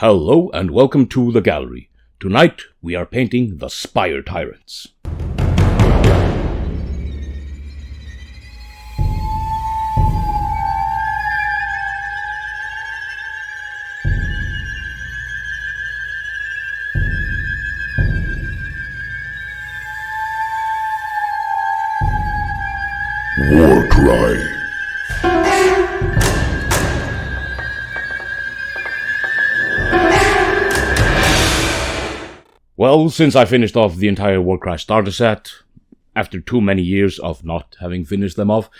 Hello and welcome to the gallery. Tonight we are painting the Spire Tyrants. Warcry. Well, since I finished off the entire Warcry starter set, after too many years of not having finished them off,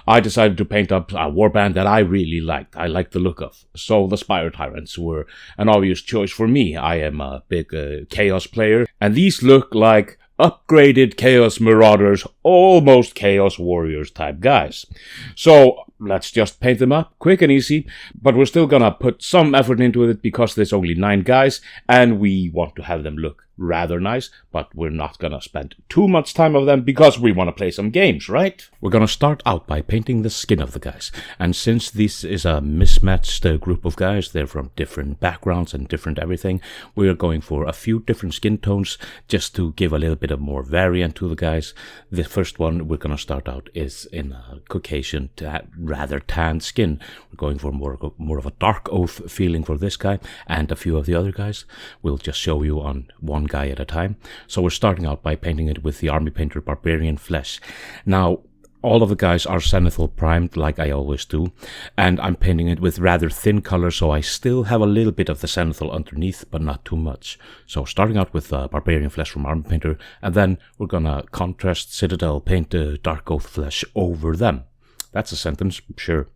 I decided to paint up a warband that I really liked. I liked the look of. So the Spire Tyrants were an obvious choice for me. I am a big Chaos player, and these look like upgraded Chaos Marauders, almost Chaos Warriors type guys. So let's just paint them up, quick and easy, but we're still gonna put some effort into it because there's only 9 guys, and we want to have them look rather nice, but we're not gonna spend too much time of them because we want to play some games, right? We're gonna start out by painting the skin of the guys, and since this is a mismatched group of guys, they're from different backgrounds and different everything, we're going for a few different skin tones just to give a little bit of more variant to the guys. The first one we're gonna start out is in a Caucasian, rather tan skin. We're going for more of a dark oath feeling for this guy, and a few of the other guys we'll just show you on one guy at a time. So we're starting out by painting it with the Army Painter Barbarian Flesh. Now, all of the guys are zenithal primed like I always do, and I'm painting it with rather thin color, so I still have a little bit of the zenithal underneath, but not too much. So starting out with Barbarian Flesh from Army Painter, and then we're gonna contrast Citadel paint the Dark Oath Flesh over them. That's a sentence, sure.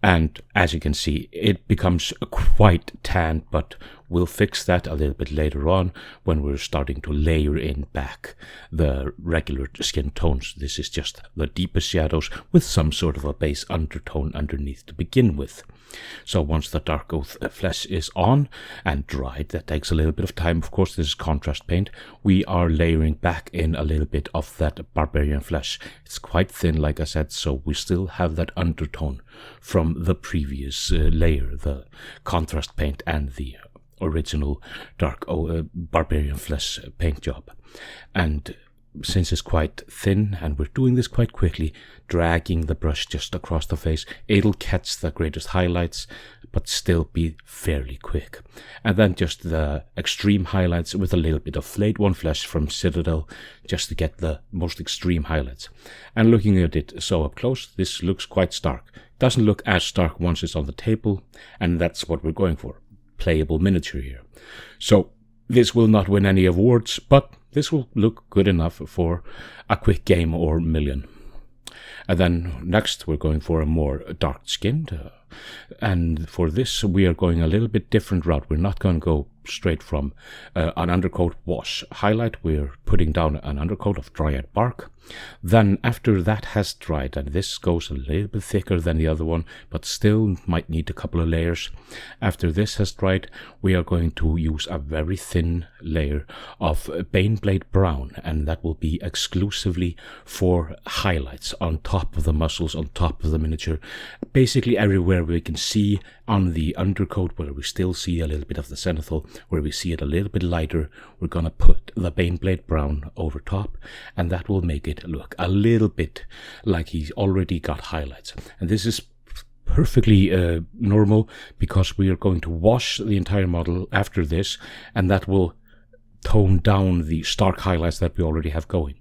And as you can see, it becomes quite tan, but we'll fix that a little bit later on when we're starting to layer in back the regular skin tones. This is just the deepest shadows with some sort of a base undertone underneath to begin with. So once the Dark Oath Flesh is on and dried, that takes a little bit of time, of course, this is contrast paint, we are layering back in a little bit of that Barbarian Flesh. It's quite thin, like I said, so we still have that undertone from the previous layer, the contrast paint and the original Barbarian Flesh paint job. And since it's quite thin and we're doing this quite quickly, dragging the brush just across the face, it'll catch the greatest highlights but still be fairly quick. And then just the extreme highlights with a little bit of Flayed One Flesh from Citadel just to get the most extreme highlights. And looking at it so up close, this looks quite stark. Doesn't look as stark once it's on the table, and that's what we're going for. Playable miniature here. So this will not win any awards, but this will look good enough for a quick game or million. And then next we're going for a more dark skinned, and for this we are going a little bit different route. We're not going to go straight from an undercoat wash highlight. We're putting down an undercoat of dryad bark. Then after that has dried, and this goes a little bit thicker than the other one, but still might need a couple of layers. After this has dried, we are going to use a very thin layer of Baneblade Brown, and that will be exclusively for highlights on top of the muscles, on top of the miniature. Basically everywhere we can see on the undercoat where we still see a little bit of the zenithal, where we see it a little bit lighter, we're gonna put the Baneblade Brown over top, and that will make it look a little bit like he's already got highlights. And this is perfectly normal because we are going to wash the entire model after this, and that will tone down the stark highlights that we already have going.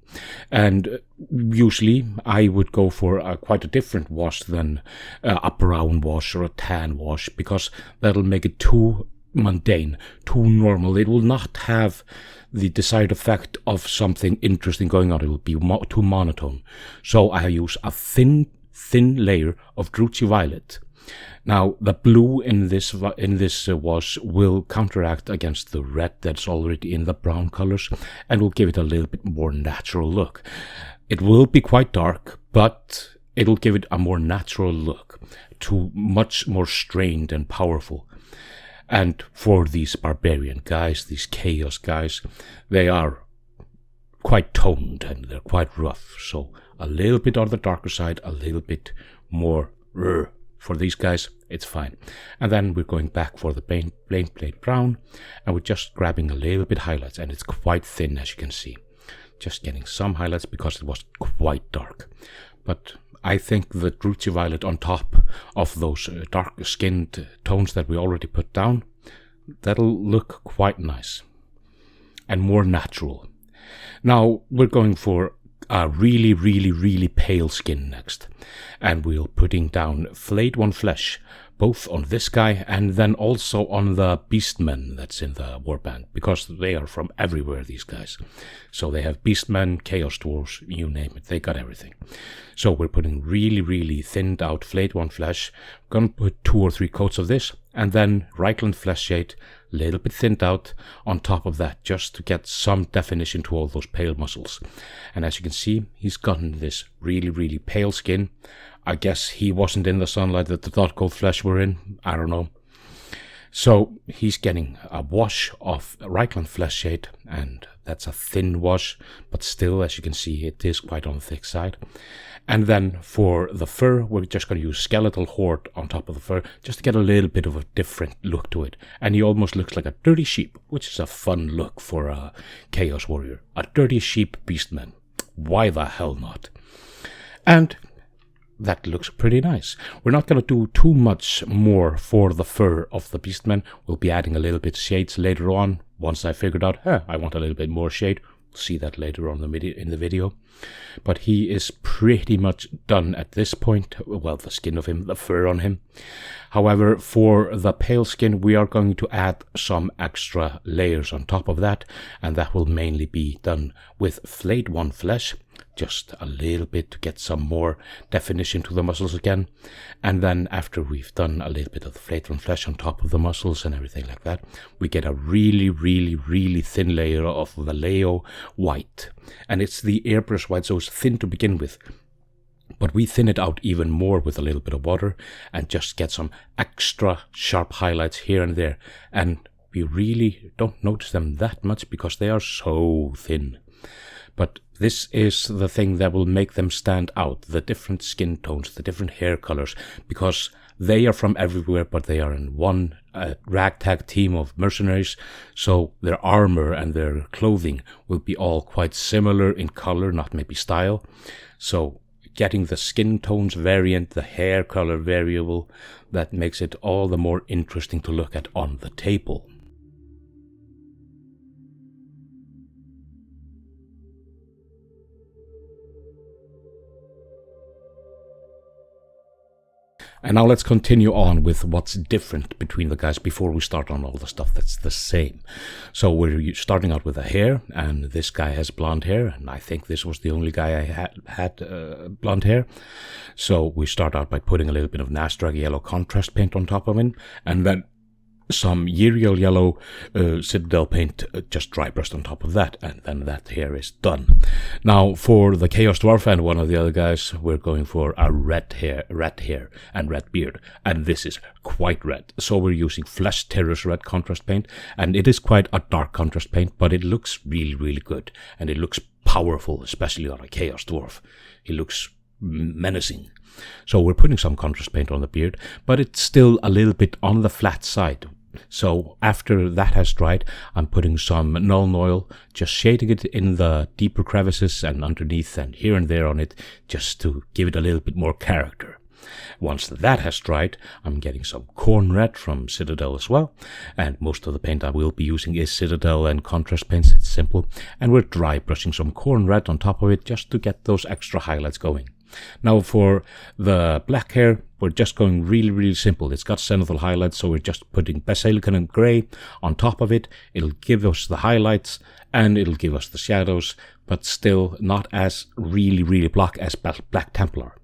And usually I would go for quite a different wash than a brown wash or a tan wash, because that'll make it too mundane, too normal. It will not have the desired effect of something interesting going on. It will be too monotone. So I use a thin layer of Druchii Violet. Now the blue in this wash will counteract against the red that's already in the brown colors, and will give it a little bit more natural look. It will be quite dark, but it'll give it a more natural look, to much more strained and powerful. And for these barbarian guys, these chaos guys, they are quite toned and they're quite rough. So a little bit on the darker side, a little bit more for these guys. it's fine. And then we're going back for the plain plate brown, and we're just grabbing a little bit highlights, and it's quite thin, as you can see. Just getting some highlights because it was quite dark. But I think the Druchii Violet on top of those dark skinned tones that we already put down, that'll look quite nice and more natural. Now we're going for a really pale skin next, and we're putting down Flayed One Flesh, both on this guy and then also on the Beastmen that's in the warband, because they are from everywhere, these guys. So they have Beastmen, Chaos Dwarves, you name it, they got everything. So we're putting really thinned out Flayed One Flesh. We're gonna put 2 or 3 coats of this, and then Reichland Flesh Shade, little bit thinned out on top of that, just to get some definition to all those pale muscles. And as you can see, he's gotten this really pale skin. I guess he wasn't in the sunlight that the Dot Gold Flesh were in, I don't know. So he's getting a wash of Reichland Flesh Shade, and that's a thin wash, but still, as you can see, it is quite on the thick side. And then for the fur, we're just going to use Skeletal Horde on top of the fur, just to get a little bit of a different look to it. And he almost looks like a dirty sheep, which is a fun look for a Chaos Warrior. A dirty sheep beastman. Why the hell not? And that looks pretty nice. We're not going to do too much more for the fur of the beastman. We'll be adding a little bit of shades later on, once I figured out, I want a little bit more shade. See that later on in the video. But he is pretty much done at this point. Well, the skin of him, the fur on him. However, for the pale skin, we are going to add some extra layers on top of that, and that will mainly be done with Flayed One Flesh, just a little bit to get some more definition to the muscles again. And then after we've done a little bit of the Flayed One Flesh on top of the muscles and everything like that, we get a really thin layer of Vallejo white. And it's the airbrush white, so it's thin to begin with. But we thin it out even more with a little bit of water and just get some extra sharp highlights here and there. And we really don't notice them that much because they are so thin. But this is the thing that will make them stand out, the different skin tones, the different hair colors, because they are from everywhere, but they are in one ragtag team of mercenaries, so their armor and their clothing will be all quite similar in color, not maybe style. So getting the skin tones variant, the hair color variable, that makes it all the more interesting to look at on the table. And now let's continue on with what's different between the guys before we start on all the stuff that's the same. So we're starting out with the hair, and this guy has blonde hair, and I think this was the only guy I had blonde hair. So we start out by putting a little bit of Nastrag yellow contrast paint on top of him, and then some Uriel yellow Citadel paint just dry brushed on top of that, and then that hair is done. Now for the Chaos Dwarf and one of the other guys, we're going for a red hair and red beard, and this is quite red. So we're using Flesh Terror's red contrast paint, and it is quite a dark contrast paint, but it looks really good, and it looks powerful, especially on a Chaos Dwarf. He looks menacing. So we're putting some contrast paint on the beard, but it's still a little bit on the flat side. So after that has dried, I'm putting some Nuln Oil, just shading it in the deeper crevices and underneath and here and there on it, just to give it a little bit more character. Once that has dried, I'm getting some Corn Red from Citadel as well, and most of the paint I will be using is Citadel and contrast paints. It's simple, and we're dry brushing some Corn Red on top of it just to get those extra highlights going. Now for the black hair, we're just going really simple. It's got zenithal highlights, so we're just putting Basilican and Grey on top of it. It'll give us the highlights and it'll give us the shadows, but still not as really black as Black Templar.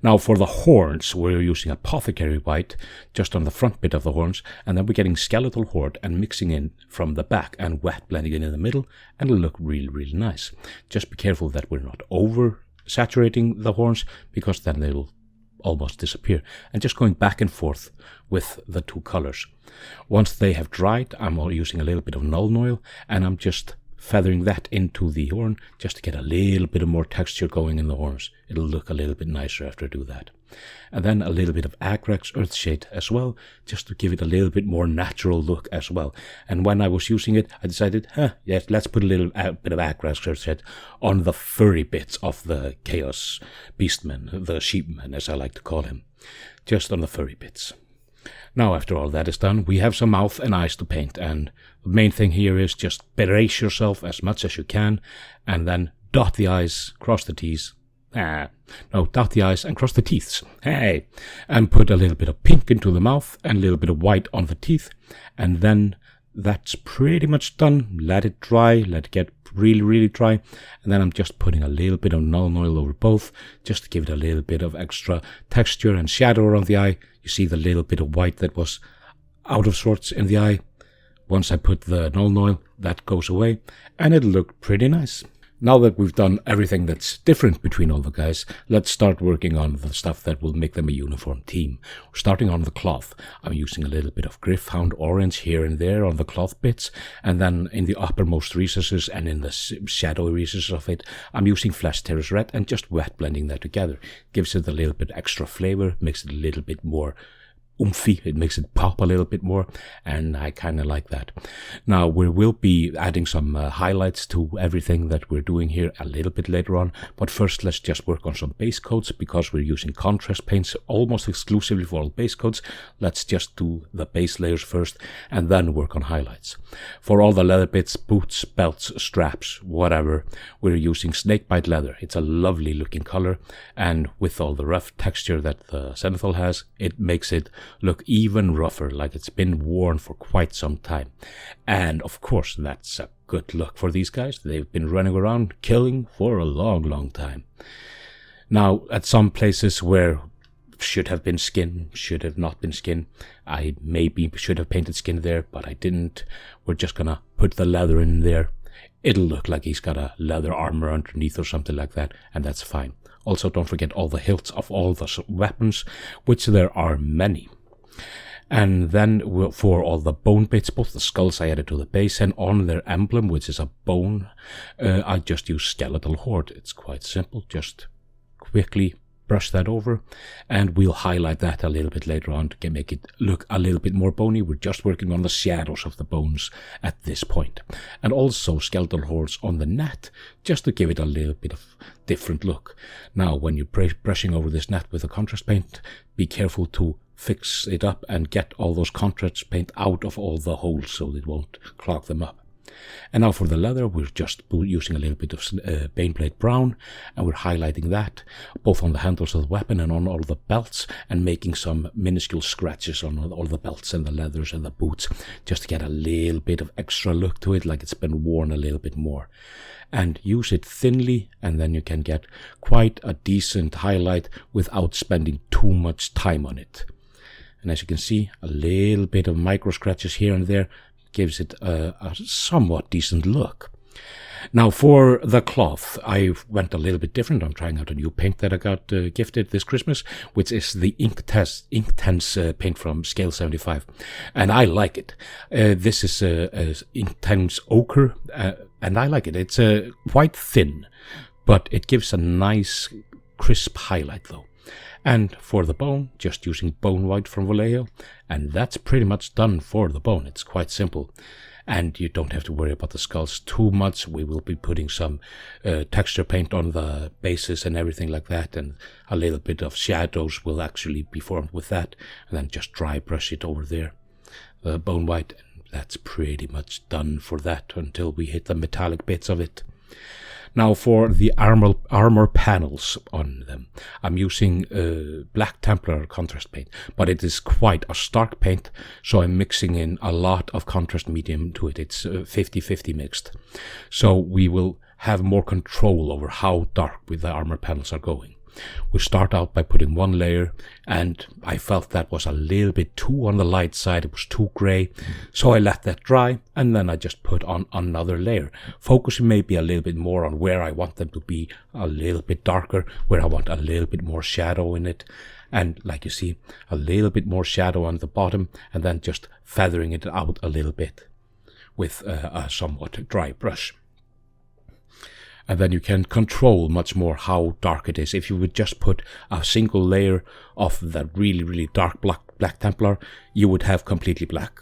Now for the horns, we're using Apothecary White just on the front bit of the horns, and then we're getting Skeletal Horde and mixing in from the back and wet blending in the middle, and it'll look really nice. Just be careful that we're not over saturating the horns, because then they'll almost disappear, and just going back and forth with the two colors. Once they have dried, I'm using a little bit of Nuln Oil, and I'm just feathering that into the horn just to get a little bit of more texture going in the horns. It'll look a little bit nicer after I do that. And then a little bit of Agrax Earthshade as well, just to give it a little bit more natural look as well. And when I was using it, I decided, yes, let's put a little bit of Agrax Earthshade on the furry bits of the Chaos Beastman, the Sheepman as I like to call him, just on the furry bits. Now, after all that is done, we have some mouth and eyes to paint, and the main thing here is just brace yourself as much as you can, and then dot the I's, cross the T's. Dot the I's and cross the teeths. Hey! And put a little bit of pink into the mouth and a little bit of white on the teeth, and then that's pretty much done. Let it dry, let it get really, really dry, and then I'm just putting a little bit of null oil over both, just to give it a little bit of extra texture and shadow around the eye. You see the little bit of white that was out of sorts in the eye. Once I put the null oil, that goes away, and it'll look pretty nice. Now that we've done everything that's different between all the guys, let's start working on the stuff that will make them a uniform team. Starting on the cloth, I'm using a little bit of Gryph-hound orange here and there on the cloth bits, and then in the uppermost recesses and in the shadowy recesses of it, I'm using Flesh Terrace red and just wet blending that together. Gives it a little bit extra flavor, makes it a little bit more oomphy, it makes it pop a little bit more, and I kind of like that. Now, we will be adding some highlights to everything that we're doing here a little bit later on, but first let's just work on some base coats, because we're using contrast paints almost exclusively for all base coats. Let's just do the base layers first, and then work on highlights. For all the leather bits, boots, belts, straps, whatever, we're using snakebite leather. It's a lovely looking color, and with all the rough texture that the Zenithal has, it makes it look even rougher, like it's been worn for quite some time. And of course, that's a good look for these guys. They've been running around killing for a long time. Now, at some places where should have been skin, should have not been skin, I maybe should have painted skin there, but I didn't. We're just gonna put the leather in there. It'll look like he's got a leather armor underneath or something like that, and that's fine. Also, don't forget all the hilts of all the weapons, which there are many. And then for all the bone bits, both the skulls I added to the base, and on their emblem, which is a bone, I just use Skeletal Horde. It's quite simple, just quickly brush that over, and we'll highlight that a little bit later on to make it look a little bit more bony. We're just working on the shadows of the bones at this point. And also Skeletal Hordes on the net, just to give it a little bit of different look. Now, when you're brushing over this net with a contrast paint, be careful to fix it up and get all those contrast paint out of all the holes so it won't clog them up. And now for the leather, we're just using a little bit of Baneblade Brown, and we're highlighting that both on the handles of the weapon and on all the belts, and making some minuscule scratches on all the belts and the leathers and the boots, just to get a little bit of extra look to it, like it's been worn a little bit more. And use it thinly, and then you can get quite a decent highlight without spending too much time on it. And as you can see, a little bit of micro scratches here and there gives it a somewhat decent look. Now for the cloth, I went a little bit different. I'm trying out a new paint that I got gifted this Christmas, which is the Inktense paint from Scale 75. And I like it. This is Inktense Ochre, and I like it. It's quite thin, but it gives a nice crisp highlight though. And for the bone, just using bone white from Vallejo, and that's pretty much done for the bone. It's quite simple, and you don't have to worry about the skulls too much. We will be putting some texture paint on the bases and everything like that, and a little bit of shadows will actually be formed with that, and then just dry brush it over there, the bone white, and that's pretty much done for that until we hit the metallic bits of it. Now for the armor panels on them, I'm using Black Templar contrast paint, but it is quite a stark paint, so I'm mixing in a lot of contrast medium to it. It's 50-50 mixed. So we will have more control over how dark the armor panels are going. We start out by putting one layer, and I felt that was a little bit too on the light side. It was too gray, so I let that dry, and then I just put on another layer, focusing maybe a little bit more on where I want them to be a little bit darker, where I want a little bit more shadow in it, and like you see, a little bit more shadow on the bottom, and then just feathering it out a little bit with a somewhat dry brush. And then you can control much more how dark it is. If you would just put a single layer of that really, really dark black Templar, you would have completely black.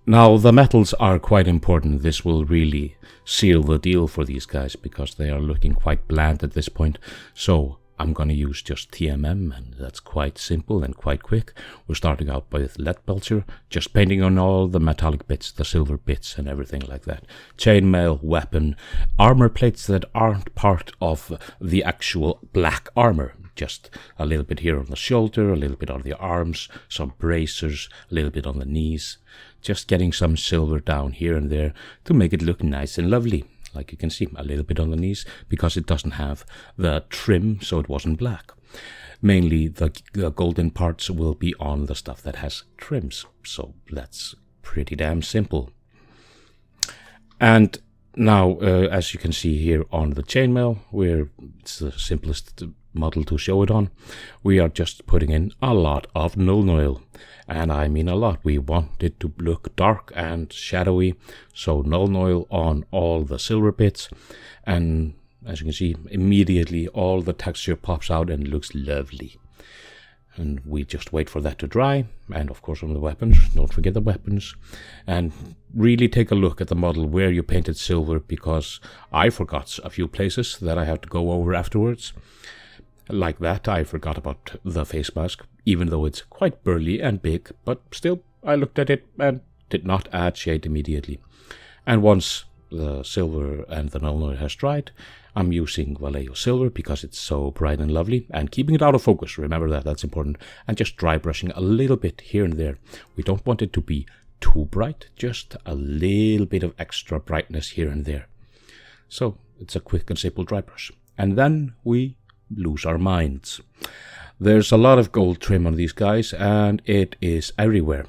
Now, the metals are quite important. This will really seal the deal for these guys because they are looking quite bland at this point. So I'm going to use just TMM, and that's quite simple and quite quick. We're starting out with lead belcher, just painting on all the metallic bits, the silver bits and everything like that. Chainmail, weapon, armor plates that aren't part of the actual black armor. Just a little bit here on the shoulder, a little bit on the arms, some bracers, a little bit on the knees. Just getting some silver down here and there to make it look nice and lovely. Like you can see, a little bit on the knees, because it doesn't have the trim, so it wasn't black. Mainly the golden parts will be on the stuff that has trims, so that's pretty damn simple. And now, as you can see here on the chainmail, where it's the simplest model to show it on, we are just putting in a lot of null oil. And I mean a lot. We want it to look dark and shadowy, so null oil on all the silver bits, and as you can see, immediately all the texture pops out and looks lovely. And we just wait for that to dry, and of course on the weapons, don't forget the weapons, and really take a look at the model where you painted silver, because I forgot a few places that I have to go over afterwards. Like that, I forgot about the face mask, even though it's quite burly and big, but still, I looked at it and did not add shade immediately. And once the silver and the null oil has dried, I'm using Vallejo silver because it's so bright and lovely, and keeping it out of focus, remember that, that's important, and just dry brushing a little bit here and there. We don't want it to be too bright, just a little bit of extra brightness here and there. So, it's a quick and simple dry brush. And then we lose our minds. There's a lot of gold trim on these guys, and it is everywhere.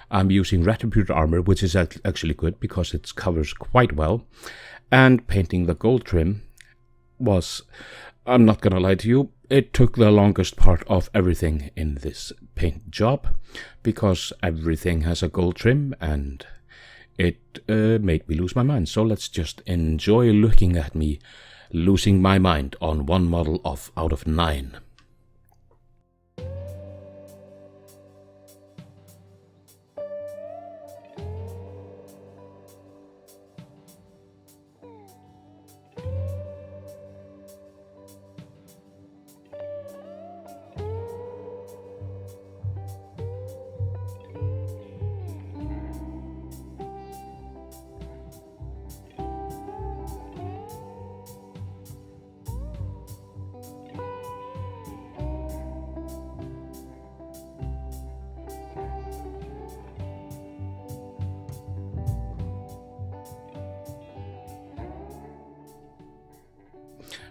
I'm using retributed armor, which is actually good because it covers quite well, and painting the gold trim was, I'm not gonna lie to you, it took the longest part of everything in this paint job, because everything has a gold trim, and it made me lose my mind. So let's just enjoy looking at me losing my mind on one model out of 9.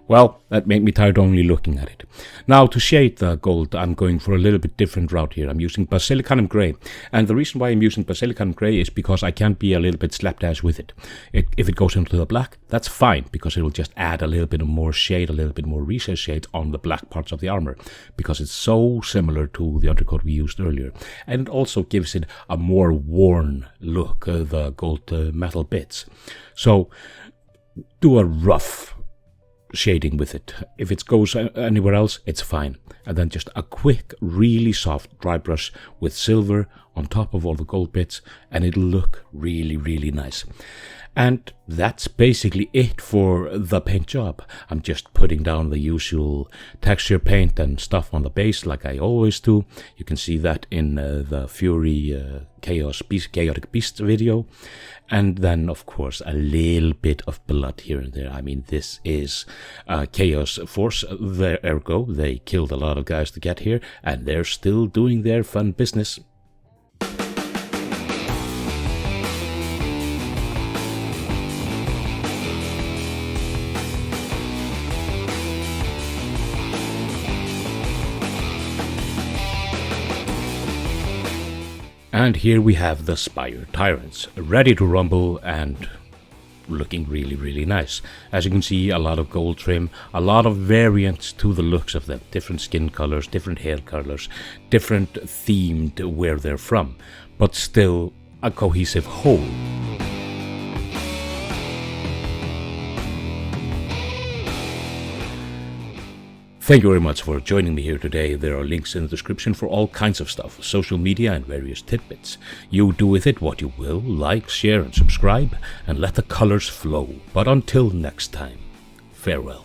Well, that made me tired only looking at it. Now, to shade the gold, I'm going for a little bit different route here. I'm using Basilicanum Grey. And the reason why I'm using Basilicanum Grey is because I can be a little bit slapdash with it. If it goes into the black, that's fine, because it'll just add a little bit of more shade, a little bit more recess shade on the black parts of the armor, because it's so similar to the undercoat we used earlier. And it also gives it a more worn look, the gold metal bits. So, do a rough shading with it. If it goes anywhere else, it's fine. And then just a quick, really soft dry brush with silver on top of all the gold bits, and it'll look really, really nice. And that's basically it for the paint job. I'm just putting down the usual texture paint and stuff on the base like I always do. You can see that in the Fury Chaotic Beast video. And then, of course, a little bit of blood here and there. I mean, this is Chaos Force. Ergo, they killed a lot of guys to get here, and they're still doing their fun business. And here we have the Spire Tyrants, ready to rumble and looking really, really nice. As you can see, a lot of gold trim, a lot of variants to the looks of them. Different skin colors, different hair colors, different themed where they're from. But still a cohesive whole. Thank you very much for joining me here today. There are links in the description for all kinds of stuff, social media and various tidbits. You do with it what you will, like, share and subscribe, and let the colors flow. But until next time, farewell.